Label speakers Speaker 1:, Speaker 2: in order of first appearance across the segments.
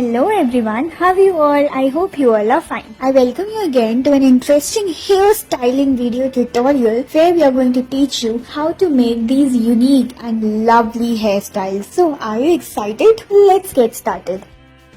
Speaker 1: Hello everyone, how are you all? I hope you all are fine. I welcome you again to an interesting hair styling video tutorial where we are going to teach you how to make these unique and lovely hairstyles. So are you excited? Let's get started.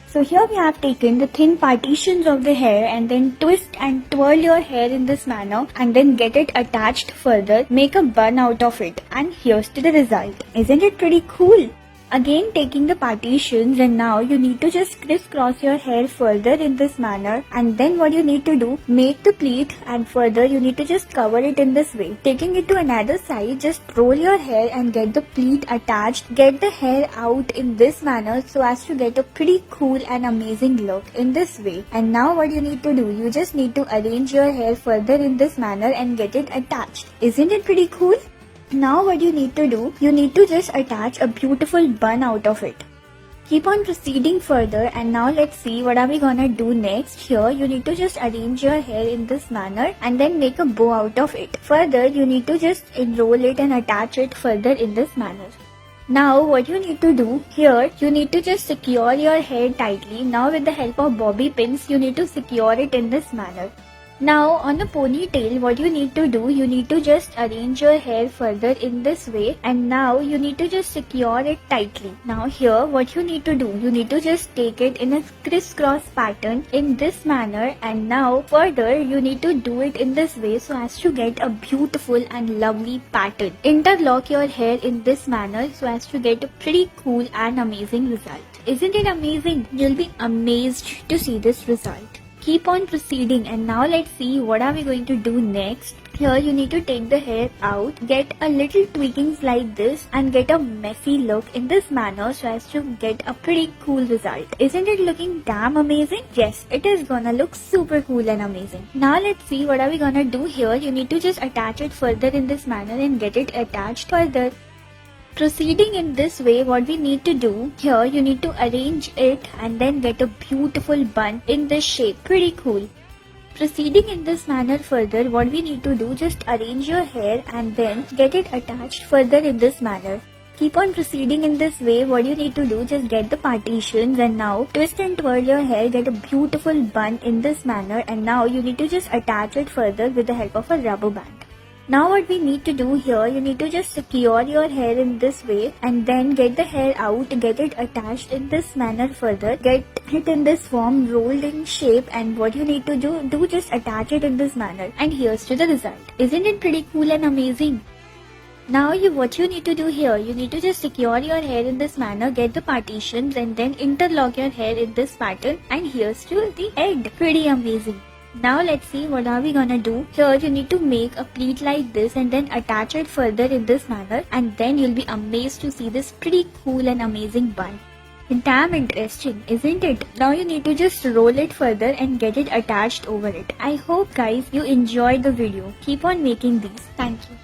Speaker 1: So here we have taken the thin partitions of the hair and then twist and twirl your hair in this manner and then get it attached further, make a bun out of it, and here's to the result. Isn't it pretty cool? Again taking the partitions, and now you need to just crisscross your hair further in this manner, and then what you need to do, make the pleat and further you need to just cover it in this way. Taking it to another side, just roll your hair and get the pleat attached, get the hair out in this manner so as to get a pretty cool and amazing look in this way. And now what you need to do, you just need to arrange your hair further in this manner and get it attached. Isn't it pretty cool? Now what you need to do, you need to just attach a beautiful bun out of it. Keep on proceeding further, and now let's see what are we gonna do next. Here you need to just arrange your hair in this manner and then make a bow out of it. Further you need to just enroll it and attach it further in this manner. Now what you need to do, here you need to just secure your hair tightly. Now with the help of bobby pins, you need to secure it in this manner. Now on the ponytail, what you need to do, you need to just arrange your hair further in this way, and now you need to just secure it tightly. Now here what you need to do, you need to just take it in a crisscross pattern in this manner, and now further you need to do it in this way so as to get a beautiful and lovely pattern. Interlock your hair in this manner so as to get a pretty cool and amazing result. Isn't it amazing? You'll be amazed to see this result. Keep on proceeding, and now let's see what are we going to do next. Here you need to take the hair out, get a little tweakings like this and get a messy look in this manner so as to get a pretty cool result. Isn't it looking damn amazing? Yes, it is gonna look super cool and amazing. Now let's see what are we gonna do here. You need to just attach it further in this manner and get it attached further. Proceeding in this way, what we need to do, here you need to arrange it and then get a beautiful bun in this shape. Pretty cool. Proceeding in this manner further, what we need to do, just arrange your hair and then get it attached further in this manner. Keep on proceeding in this way. What you need to do, just get the partitions and now twist and twirl your hair, get a beautiful bun in this manner, and now you need to just attach it further with the help of a rubber band. Now what we need to do here, you need to just secure your hair in this way and then get the hair out, get it attached in this manner further, get it in this form, rolled in shape, and what you need to do just attach it in this manner, and here's to the result. Isn't it pretty cool and amazing? Now what you need to do here, you need to just secure your hair in this manner, get the partitions and then interlock your hair in this pattern, and here's to the end. Pretty amazing. Now let's see what are we gonna do. Here you need to make a pleat like this and then attach it further in this manner, and then you'll be amazed to see this pretty cool and amazing bun. Damn interesting, isn't it? Now you need to just roll it further and get it attached over it. I hope guys you enjoyed the video. Keep on making these. Thank you.